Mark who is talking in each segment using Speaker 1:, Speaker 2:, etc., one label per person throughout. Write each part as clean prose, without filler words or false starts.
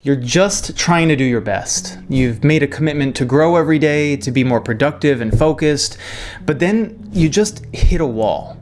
Speaker 1: You're just trying to do your best. You've made a commitment to grow every day, to be more productive and focused, but then you just hit a wall.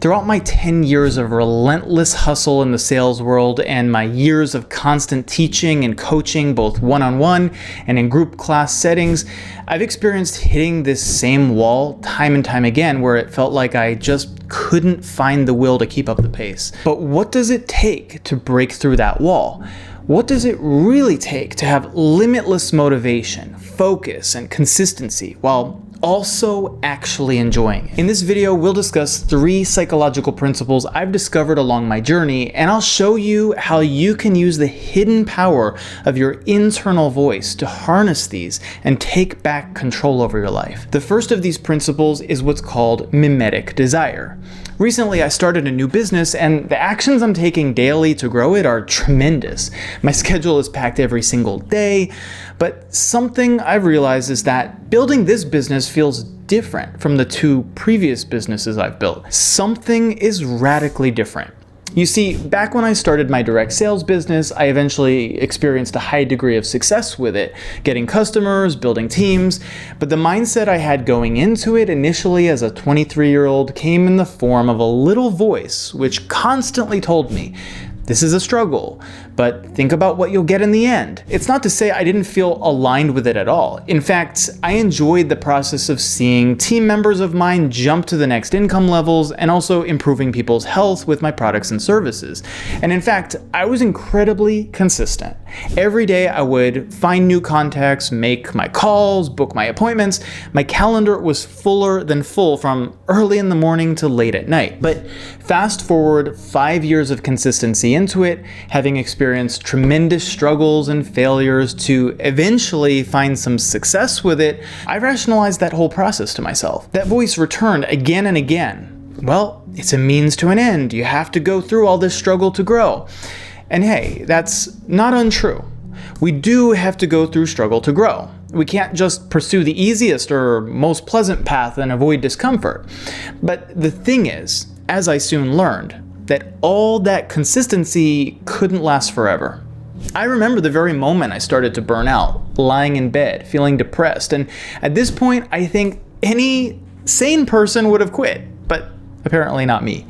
Speaker 1: Throughout my 10 years of relentless hustle in the sales world and my years of constant teaching and coaching, both one-on-one and in group class settings, I've experienced hitting this same wall time and time again where it felt like I just couldn't find the will to keep up the pace. But what does it take to break through that wall? What does it really take to have limitless motivation, focus, and consistency while also actually enjoying it? In this video, we'll discuss 3 psychological principles I've discovered along my journey, and I'll show you how you can use the hidden power of your internal voice to harness these and take back control over your life. The first of these principles is what's called mimetic desire. Recently, I started a new business, and the actions I'm taking daily to grow it are tremendous. My schedule is packed every single day, but something I've realized is that building this business feels different from the 2 previous businesses I've built. Something is radically different. You see, back when I started my direct sales business, I eventually experienced a high degree of success with it, getting customers, building teams, but the mindset I had going into it initially as a 23-year-old came in the form of a little voice which constantly told me, "This is a struggle, but think about what you'll get in the end." It's not to say I didn't feel aligned with it at all. In fact, I enjoyed the process of seeing team members of mine jump to the next income levels and also improving people's health with my products and services. And in fact, I was incredibly consistent. Every day I would find new contacts, make my calls, book my appointments. My calendar was fuller than full from early in the morning to late at night. But fast forward 5 years of consistency into it, having experienced tremendous struggles and failures to eventually find some success with it, I rationalized that whole process to myself. That voice returned again and again. Well, it's a means to an end. You have to go through all this struggle to grow. And hey, that's not untrue. We do have to go through struggle to grow. We can't just pursue the easiest or most pleasant path and avoid discomfort. But the thing is, as I soon learned, that all that consistency couldn't last forever. I remember the very moment I started to burn out, lying in bed, feeling depressed, and at this point, I think any sane person would have quit, but apparently not me.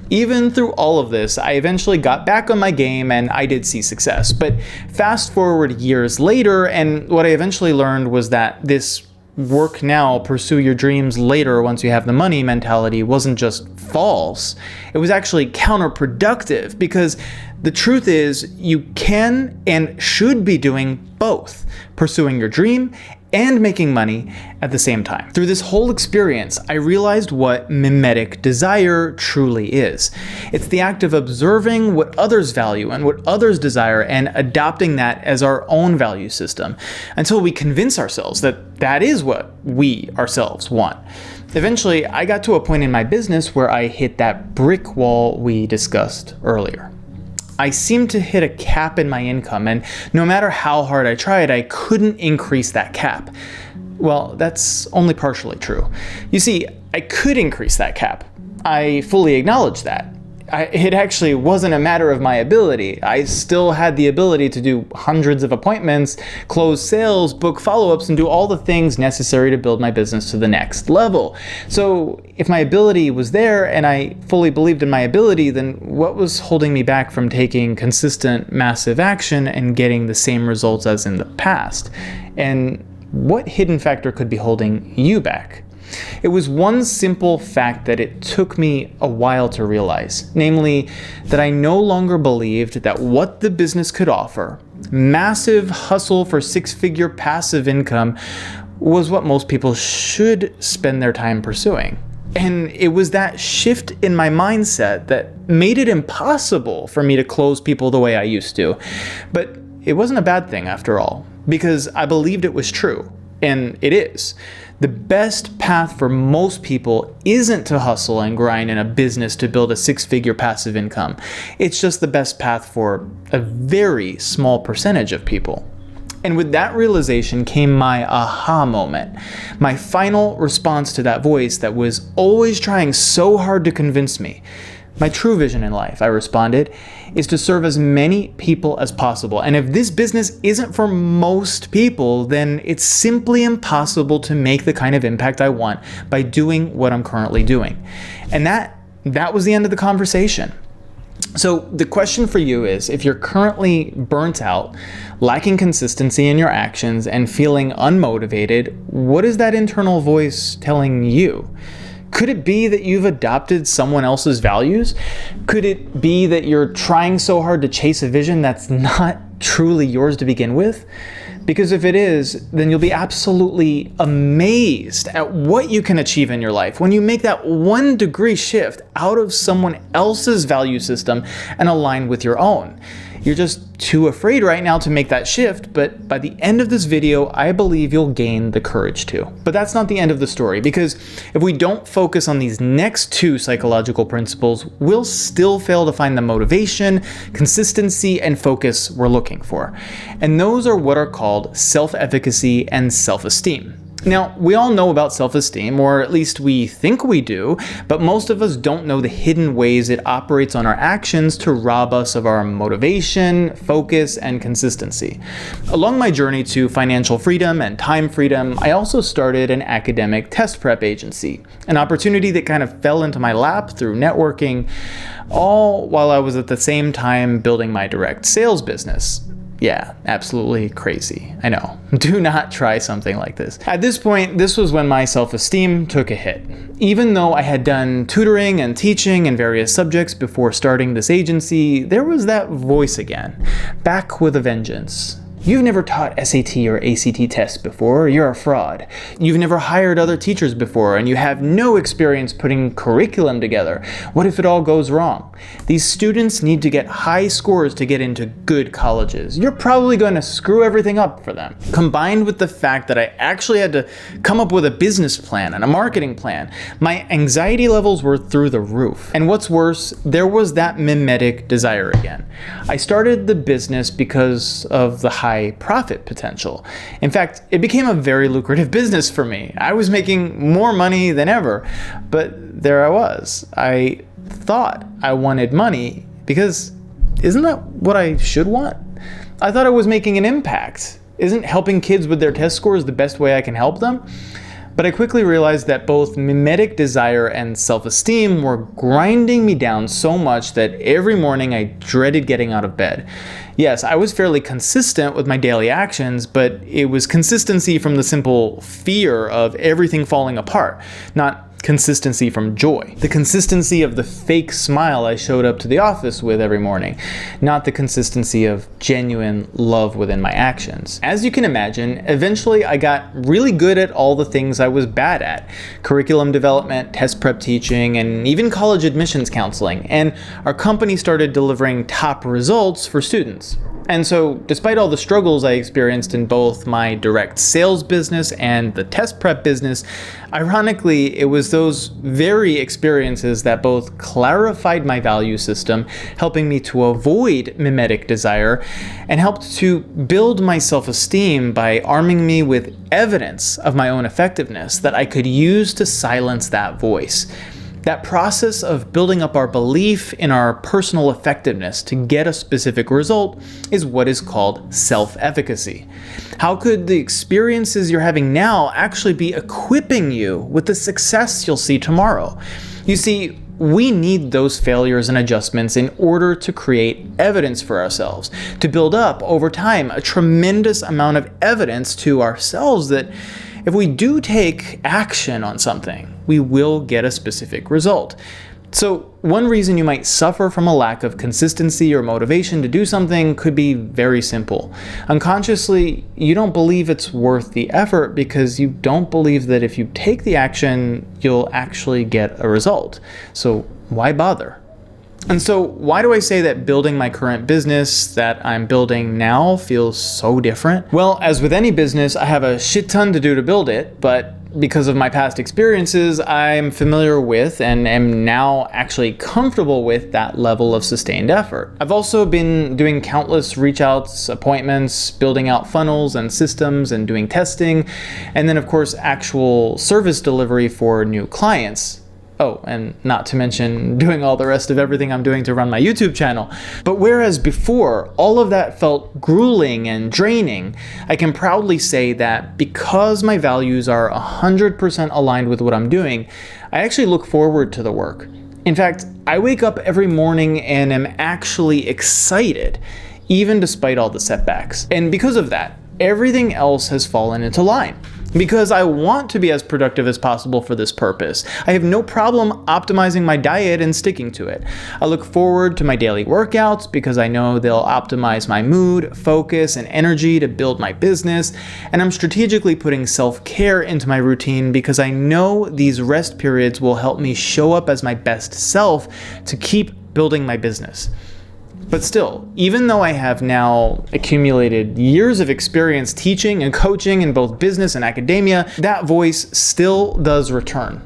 Speaker 1: Even through all of this, I eventually got back on my game and I did see success. But fast forward years later, and what I eventually learned was that this work now, pursue your dreams later once you have the money mentality wasn't just false. It was actually counterproductive because the truth is you can and should be doing both, pursuing your dream and making money at the same time. Through this whole experience, I realized what mimetic desire truly is. It's the act of observing what others value and what others desire and adopting that as our own value system until we convince ourselves that that is what we ourselves want. Eventually, I got to a point in my business where I hit that brick wall we discussed earlier. I seemed to hit a cap in my income, and no matter how hard I tried, I couldn't increase that cap. Well, that's only partially true. You see, I could increase that cap. I fully acknowledge that. It actually wasn't a matter of my ability. I still had the ability to do hundreds of appointments, close sales, book follow-ups, and do all the things necessary to build my business to the next level. So if my ability was there and I fully believed in my ability, then what was holding me back from taking consistent, massive action and getting the same results as in the past? And what hidden factor could be holding you back? It was one simple fact that it took me a while to realize, namely that I no longer believed that what the business could offer, massive hustle for 6-figure passive income, was what most people should spend their time pursuing. And it was that shift in my mindset that made it impossible for me to close people the way I used to. But it wasn't a bad thing after all, because I believed it was true, and it is. The best path for most people isn't to hustle and grind in a business to build a 6-figure passive income. It's just the best path for a very small percentage of people. And with that realization came my aha moment, my final response to that voice that was always trying so hard to convince me My true vision in life, I responded, is to serve as many people as possible. And if this business isn't for most people, then it's simply impossible to make the kind of impact I want by doing what I'm currently doing. And that was the end of the conversation. So the question for you is, if you're currently burnt out, lacking consistency in your actions, and feeling unmotivated, what is that internal voice telling you? Could it be that you've adopted someone else's values? Could it be that you're trying so hard to chase a vision that's not truly yours to begin with? Because if it is, then you'll be absolutely amazed at what you can achieve in your life when you make that 1 degree shift out of someone else's value system and align with your own. You're just too afraid right now to make that shift, but by the end of this video, I believe you'll gain the courage to. But that's not the end of the story, because if we don't focus on these next 2 psychological principles, we'll still fail to find the motivation, consistency, and focus we're looking for. And those are what are called self-efficacy and self-esteem. Now, we all know about self-esteem, or at least we think we do, but most of us don't know the hidden ways it operates on our actions to rob us of our motivation, focus, and consistency. Along my journey to financial freedom and time freedom, I also started an academic test prep agency, an opportunity that kind of fell into my lap through networking, all while I was at the same time building my direct sales business. Yeah, absolutely crazy. I know. Do not try something like this. At this point, this was when my self-esteem took a hit. Even though I had done tutoring and teaching in various subjects before starting this agency, there was that voice again, back with a vengeance. You've never taught SAT or ACT tests before, you're a fraud. You've never hired other teachers before, and you have no experience putting curriculum together. What if it all goes wrong? These students need to get high scores to get into good colleges. You're probably going to screw everything up for them. Combined with the fact that I actually had to come up with a business plan and a marketing plan, my anxiety levels were through the roof. And what's worse, there was that mimetic desire again. I started the business because of the high profit potential. In fact, it became a very lucrative business for me. I was making more money than ever, but there I was. I thought I wanted money because isn't that what I should want? I thought I was making an impact. Isn't helping kids with their test scores the best way I can help them? But I quickly realized that both mimetic desire and self-esteem were grinding me down so much that every morning I dreaded getting out of bed. Yes, I was fairly consistent with my daily actions, but it was consistency from the simple fear of everything falling apart, not consistency from joy. The consistency of the fake smile I showed up to the office with every morning, not the consistency of genuine love within my actions. As you can imagine, eventually I got really good at all the things I was bad at: curriculum development, test prep teaching, and even college admissions counseling. And our company started delivering top results for students. And so, despite all the struggles I experienced in both my direct sales business and the test prep business, ironically, it was those very experiences that both clarified my value system, helping me to avoid mimetic desire, and helped to build my self-esteem by arming me with evidence of my own effectiveness that I could use to silence that voice. That process of building up our belief in our personal effectiveness to get a specific result is what is called self-efficacy. How could the experiences you're having now actually be equipping you with the success you'll see tomorrow? You see, we need those failures and adjustments in order to create evidence for ourselves, to build up over time a tremendous amount of evidence to ourselves that if we do take action on something, we will get a specific result. So one reason you might suffer from a lack of consistency or motivation to do something could be very simple. Unconsciously, you don't believe it's worth the effort because you don't believe that if you take the action, you'll actually get a result. So why bother? And so why do I say that building my current business that I'm building now feels so different? Well, as with any business, I have a shit ton to do to build it, but because of my past experiences, I'm familiar with and am now actually comfortable with that level of sustained effort. I've also been doing countless reach outs, appointments, building out funnels and systems and doing testing, and then of course actual service delivery for new clients. Oh, and not to mention doing all the rest of everything I'm doing to run my YouTube channel. But whereas before, all of that felt grueling and draining, I can proudly say that because my values are 100% aligned with what I'm doing, I actually look forward to the work. In fact, I wake up every morning and am actually excited, even despite all the setbacks. And because of that, everything else has fallen into line. Because I want to be as productive as possible for this purpose. I have no problem optimizing my diet and sticking to it. I look forward to my daily workouts because I know they'll optimize my mood, focus, and energy to build my business. And I'm strategically putting self-care into my routine because I know these rest periods will help me show up as my best self to keep building my business. But still, even though I have now accumulated years of experience teaching and coaching in both business and academia, that voice still does return.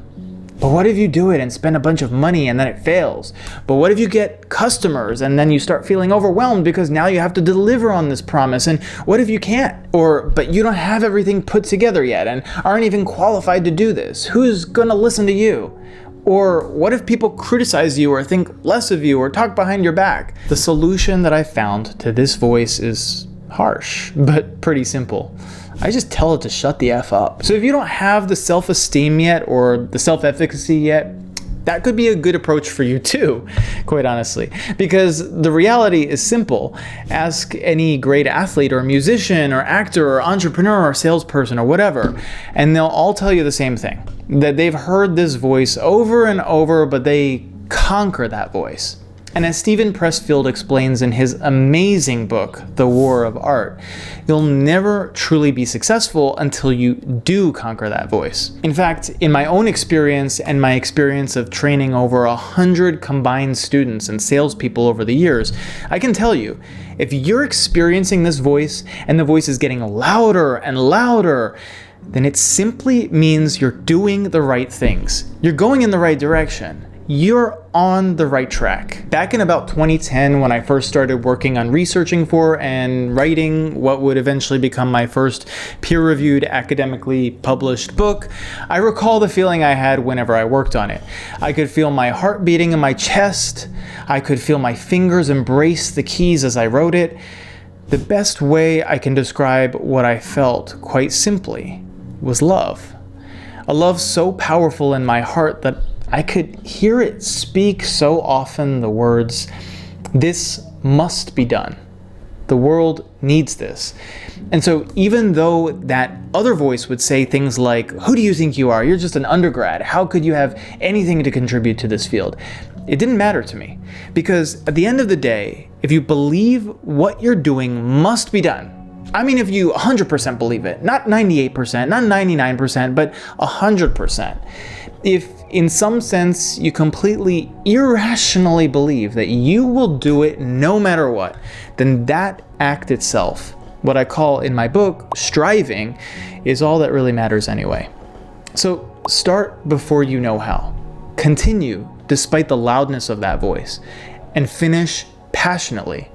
Speaker 1: But what if you do it and spend a bunch of money and then it fails? But what if you get customers and then you start feeling overwhelmed because now you have to deliver on this promise? And what if you can't? But you don't have everything put together yet and aren't even qualified to do this? Who's gonna listen to you? Or what if people criticize you or think less of you or talk behind your back? The solution that I found to this voice is harsh, but pretty simple. I just tell it to shut the F up. So if you don't have the self-esteem yet or the self-efficacy yet, that could be a good approach for you too, quite honestly. Because the reality is simple. Ask any great athlete or musician or actor or entrepreneur or salesperson or whatever, and they'll all tell you the same thing. That they've heard this voice over and over, but they conquer that voice. And as Steven Pressfield explains in his amazing book, The War of Art, you'll never truly be successful until you do conquer that voice. In fact, in my own experience and my experience of training over 100 combined students and salespeople over the years, I can tell you, if you're experiencing this voice and the voice is getting louder and louder, then it simply means you're doing the right things. You're going in the right direction. You're on the right track. Back in about 2010, when I first started working on researching for and writing what would eventually become my first peer-reviewed, academically published book, I recall the feeling I had whenever I worked on it. I could feel my heart beating in my chest. I could feel my fingers embrace the keys as I wrote it. The best way I can describe what I felt, quite simply, was love. A love so powerful in my heart that I could hear it speak so often the words, "This must be done. The world needs this." And so even though that other voice would say things like, "Who do you think you are? You're just an undergrad. How could you have anything to contribute to this field?" It didn't matter to me, because at the end of the day, if you believe what you're doing must be done, I mean, if you 100% believe it, not 98%, not 99%, but 100%. If in some sense you completely irrationally believe that you will do it no matter what, then that act itself, what I call in my book, striving, is all that really matters anyway. So start before you know how. Continue despite the loudness of that voice, and finish passionately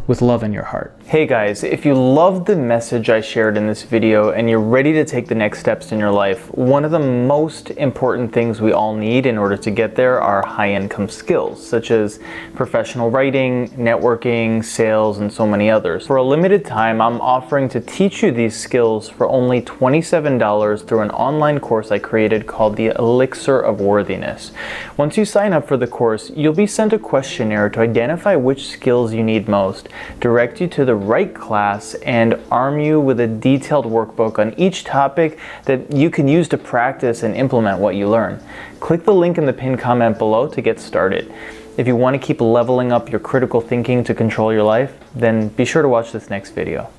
Speaker 1: with love in your heart. Hey guys, if you loved the message I shared in this video and you're ready to take the next steps in your life, one of the most important things we all need in order to get there are high-income skills, such as professional writing, networking, sales, and so many others. For a limited time, I'm offering to teach you these skills for only $27 through an online course I created called the Elixir of Worthiness. Once you sign up for the course, you'll be sent a questionnaire to identify which skills you need most, direct you to the right class, and arm you with a detailed workbook on each topic that you can use to practice and implement what you learn. Click the link in the pinned comment below to get started. If you want to keep leveling up your critical thinking to control your life, then be sure to watch this next video.